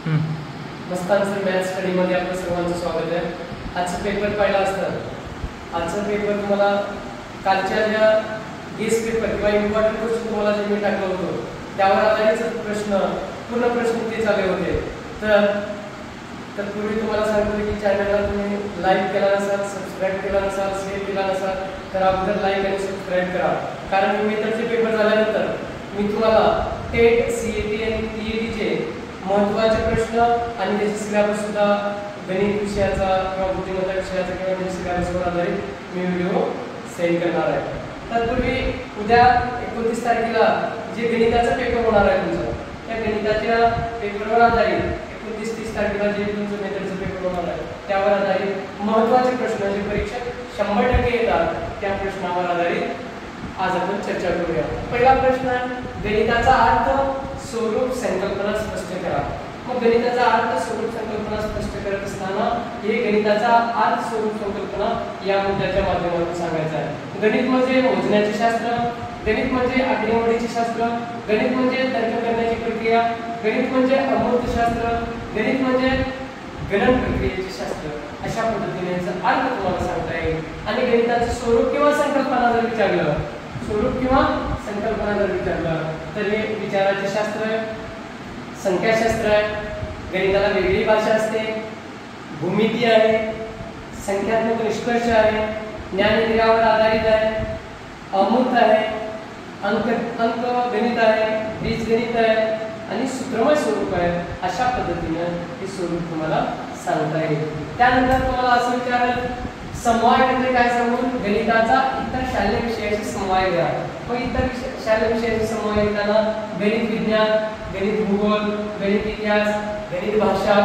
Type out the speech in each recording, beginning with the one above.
Mastan sir maths स्टडीमध्ये आपलं सर्वांचं स्वागत आहे। आजचा पेपर पहिला असतं। आजचा पेपर तुम्हाला कालच्या ज्या गेस पेपर किंवा इम्पॉर्टंट क्वेश्चन तुम्हाला जे मी टाकलं होतं त्यावर आधारित प्रश्न पूर्ण प्रश्न ते चालले होते। तर पूर्वी तुम्हाला सांगतो की चॅनलला तुम्ही लाईक केला नसाल, सबस्क्राईब केला नसाल, शेअर केला नसाल तर अगोदर लाईक आणि सबस्क्राईब करा, कारण मी मेथडचे पेपर झाल्यानंतर मी तुम्हाला टेट, सीईटी आणि टीईटीचे महत्त्वाचे प्रश्न आणि त्याचे सिलेबस सुद्धा गणित विषयाचा किंवा बुद्धिमत्ता विषयाचा किंवा त्याच्या सिलेबसवर आधारित मी व्हिडिओ सेंड करणार आहे। तत्पूर्वी उद्या 29 तारखेला जे गणिताचा पेपर होणार आहे तुमचा, त्या गणिताच्या पेपरवर आधारित 29-30 तारखेला जे तुमचं मेथडचं पेपर होणार आहे त्यावर आधारित महत्त्वाचे प्रश्न जे परीक्षेत 100% येतात त्या प्रश्नावर आधारित आज आपण चर्चा करूया। पहिला प्रश्न आहे, गणिताचा अर्थ, स्वरूप, संकल्पना स्पष्ट करा। मग गणिताचा अर्थ, स्वरूप, संकल्पना स्पष्ट करत असताना हे गणिताचा अर्थ, स्वरूप, संकल्पना या मुद्द्याच्या माध्यमातून सांगायचं आहे। गणित म्हणजे मोजण्याचे शास्त्र, गणित म्हणजे आकडेमोडीचे शास्त्र, गणित म्हणजे तर्क करण्याची प्रक्रिया, गणित म्हणजे अमूर्तशास्त्र, गणित म्हणजे गणन प्रक्रियेचे शास्त्र, अशा पद्धतीने याचा अर्थ तुम्हाला सांगता येईल। आणि गणिताचं स्वरूप किंवा संकल्पना जर विचारलं, स्वरूप किंवा संकल्पना जर विचारलं तर हे विचाराचे शास्त्र आहे, संख्याशास्त्र आहे, गणिताला वेगळी भाषा असते, भूमिती आहे, संख्यात्मक निष्कर्ष आहे, ज्ञानेंद्रियावर आधारित आहे, अमूर्त आहे, अंक गणित आहे, बीजगणित आहे आणि सूत्रमय स्वरूप आहे। अशा पद्धतीने हे स्वरूप तुम्हाला सांगता येईल। त्यानंतर तुम्हाला असं विचारेल समवाय म्हणजे काय सांगून गणिताचा इतर शालेय विषयाशी समवाय घ्या। मग इतर शालेय विषयाशी समवाय घेताना गणित विज्ञान, गणित भूगोल, गणित इतिहास, गणित भाषा,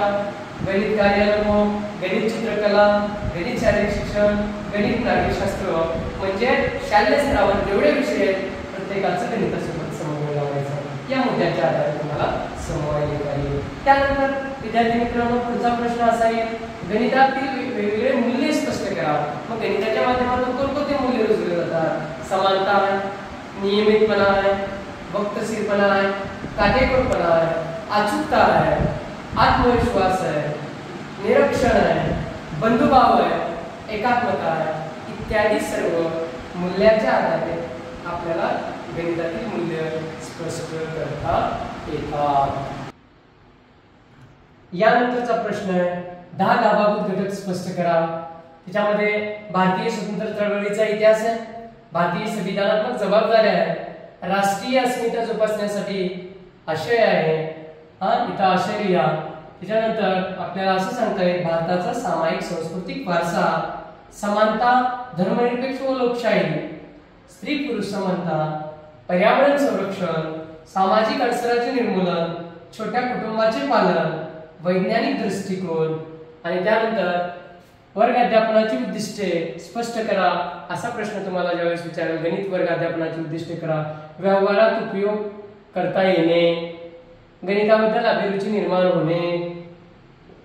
गणित कार्यानुभव, गणित चित्रकला, गणित शारीरिक शिक्षण, गणित नाट्यशास्त्र म्हणजे शालेय स्तरावर जेवढे विषय आहेत प्रत्येकाचं गणितासोबत समन्वय लावायचा। या मुद्द्याच्या आधारे तुम्हाला समवाय घेता येईल। त्यानंतर विद्यार्थी मित्रांनो पुढचा प्रश्न असा आहे, गणितातील वेगवेगळे मूल्य स्पष्ट करा। मग गणिताच्या माध्यमातून कोणकोणते मूल्य रुजवले जातात? समानता आहे, नियमितपणा आहे, वक्तशीरपणा आहे, काटेकोरपणा आहे, अचूकता आहे, आत्मविश्वास आहे, निरीक्षण आहे, बंधुभाव आहे, एकात्मता आहे इत्यादी सर्व मूल्याच्या आधारे आपल्याला गणितातील मूल्य स्पष्ट करता येतात। यानंतरचा प्रश्न आहे, 10 लाभाभूत घटक स्पष्ट करा। त्याच्यामध्ये भारतीय स्वतंत्र चळवळीचा इतिहास आहे, भारतीय संविधानात्मक जबाबदाऱ्या आहे, राष्ट्रीय अस्मिता जोपासण्यासाठी आशय आहे, इथं आशय लिहा। त्याच्यानंतर आपल्याला असं सांगता येईल भारताचा सामायिक सांस्कृतिक वारसा, समानता, धर्मनिरपेक्ष व लोकशाही, स्त्री पुरुष समानता, पर्यावरण संरक्षण, सामाजिक अडसराचे निर्मूलन, छोट्या कुटुंबाचे पालन, वैज्ञानिक दृष्टिकोन आणि त्यानंतर वर्ग अध्यापनाची उद्दिष्टे स्पष्ट करा। असा प्रश्न तुम्हाला ज्यावेळेस विचारेल गणित वर्ग अध्यापनाची उद्दिष्टे करा, व्यवहारात उपयोग करता येणे, गणिताबद्दल अभिरुची निर्माण होणे,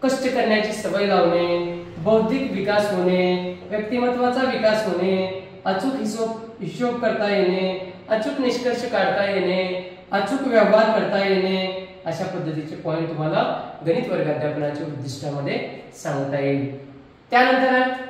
कष्ट करण्याची सवय लावणे, बौद्धिक विकास होणे, व्यक्तिमत्वाचा विकास होणे, अचूक हिशोब करता येणे, अचूक निष्कर्ष काढता येणे, अचूक व्यवहार करता येणे, अशा पद्धतीचे पॉइंट तुम्हाला गणित वर्ग अध्यापनाच्या उद्दिष्टामध्ये सांगता येईल। त्यानंतर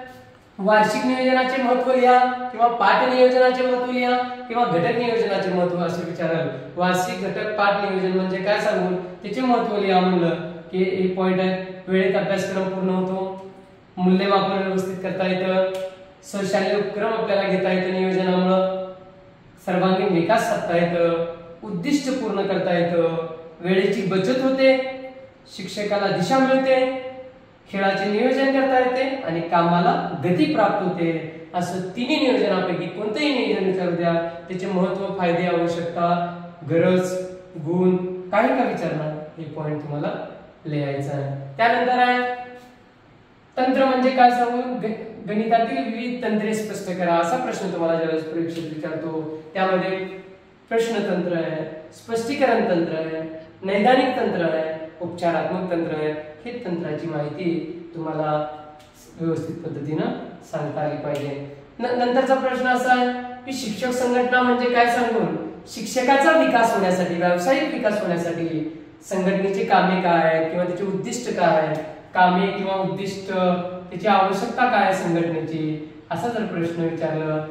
वार्षिक नियोजनाचे महत्त्व लिहा किंवा पाठ नियोजनाचे महत्त्व लिहा किंवा घटक नियोजनाचे महत्त्व असे विचाराल। वार्षिक घटक पाठ नियोजन म्हणजे काय सांगून त्याचे महत्त्व लिहा म्हणलं की एक पॉइंट आहे, वेळेत अभ्यासक्रम पूर्ण होतो, मूल्यमापन व्यवस्थित करता येतं, स्वशालेय उपक्रम आपल्याला घेता येतं नियोजनामुळे, सर्वांगीण विकास साधता येतं, उद्दिष्ट पूर्ण करता येतं, वेळेची बचत होते, शिक्षकाला दिशा मिळते, खेळाचे नियोजन करता येते आणि कामाला गती प्राप्त होते। असं तिन्ही नियोजनापैकी कोणतेही नियोजन विचारू द्या, त्याचे महत्त्व, फायदे, आवश्यकता, गरज, गुण काही का विचारणार हे पॉइंट तुम्हाला लिहायचं आहे। त्यानंतर आहे तंत्र म्हणजे काय सांगून गणितातील विविध तंत्रे स्पष्ट करा। असा प्रश्न तुम्हाला ज्यावेळेस परीक्षेत विचारतो त्यामध्ये प्रश्नतंत्र आहे, स्पष्टीकरण तंत्र आहे, नैदानिक तंत्र आहे, उपचारात्मक तंत्र आहे। हे तंत्राची माहिती तुम्हाला व्यवस्थित पद्धतीने सांगता आली पाहिजे। नंतरचा प्रश्न असा आहे की शिक्षक संघटना म्हणजे काय सांगून शिक्षकाचा विकास होण्यासाठी, व्यावसायिक विकास होण्यासाठी संघटनेची कामे काय आहेत किंवा त्याचे उद्दिष्ट काय आहेत, कामे किंवा उद्दिष्ट, त्याची आवश्यकता काय आहे संघटनेची, असा जर प्रश्न विचारलं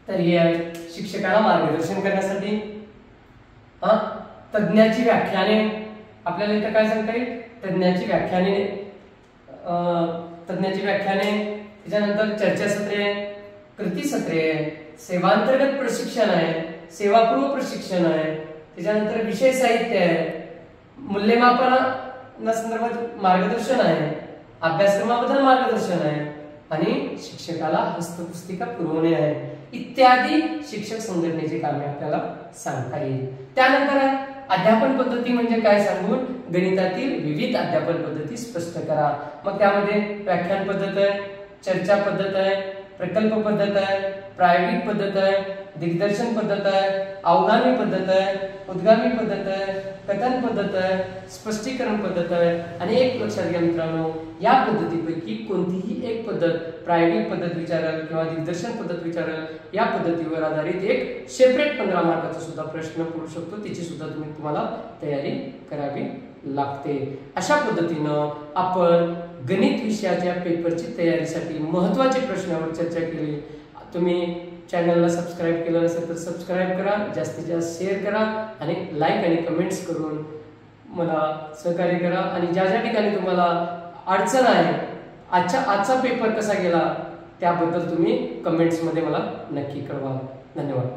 तर हे आहे शिक्षकाला मार्गदर्शन करण्यासाठी. तज्ञाची व्याख्याने, आपल्याला इथं काय सांगता येईल, तज्ञाची व्याख्याने, त्याच्यानंतर चर्चासत्रे, कृतीसत्रे, सेवांतर्गत प्रशिक्षण आहे, सेवापूर्व प्रशिक्षण आहे, त्याच्यानंतर विषय साहित्य आहे, मूल्यमापना संदर्भात मार्गदर्शन आहे, अभ्यासक्रमाबद्दल मार्गदर्शन आहे आणि शिक्षकाला हस्तपुस्तिका पुरवणे आहे इत्यादी शिक्षक संघटनेची कामे आपल्याला सांगता येईल. त्यानंतर आहे अध्यापन पद्धती म्हणजे काय सांगून गणितातील विविध अध्यापन पद्धती स्पष्ट करा. मग त्यामध्ये व्याख्यान पद्धत आहे, चर्चा पद्धत आहे, प्रकल्प पद्धत आहे, प्रायोगिक पद्धत आहे, दिग्दर्शन पद्धत आहे, अवगामी पद्धत आहे, उद्गामी पद्धत आहे, कथन पद्धत आहे, स्पष्टीकरण पद्धत आहे. आणि एक लक्षात घ्या मित्रांनो, या पद्धतीपैकी कोणतीही एक पद्धत, प्रायोगिक पद्धत विचारेल किंवा दिग्दर्शन पद्धत विचारेल, या पद्धतीवर आधारित एक सेपरेट 15 मार्काचा सुद्धा प्रश्न पडू शकतो, त्याची सुद्धा तुम्हाला तयारी करावी लागते. अशा पद्धतीनं आपण गणित विषयाच्या पेपरची तयारीसाठी महत्त्वाचे प्रश्नावर चर्चा केली. तुम्ही चॅनलला सबस्क्राईब केलं नसेल तर सबस्क्राईब करा, जास्तीत जास्त शेअर करा आणि लाईक आणि कमेंट्स करून मला सहकार्य करा. आणि ज्या ज्या ठिकाणी तुम्हाला अडचण आहे, आजचा पेपर कसा गेला त्याबद्दल तुम्ही कमेंट्समध्ये मला नक्की कळवा. धन्यवाद.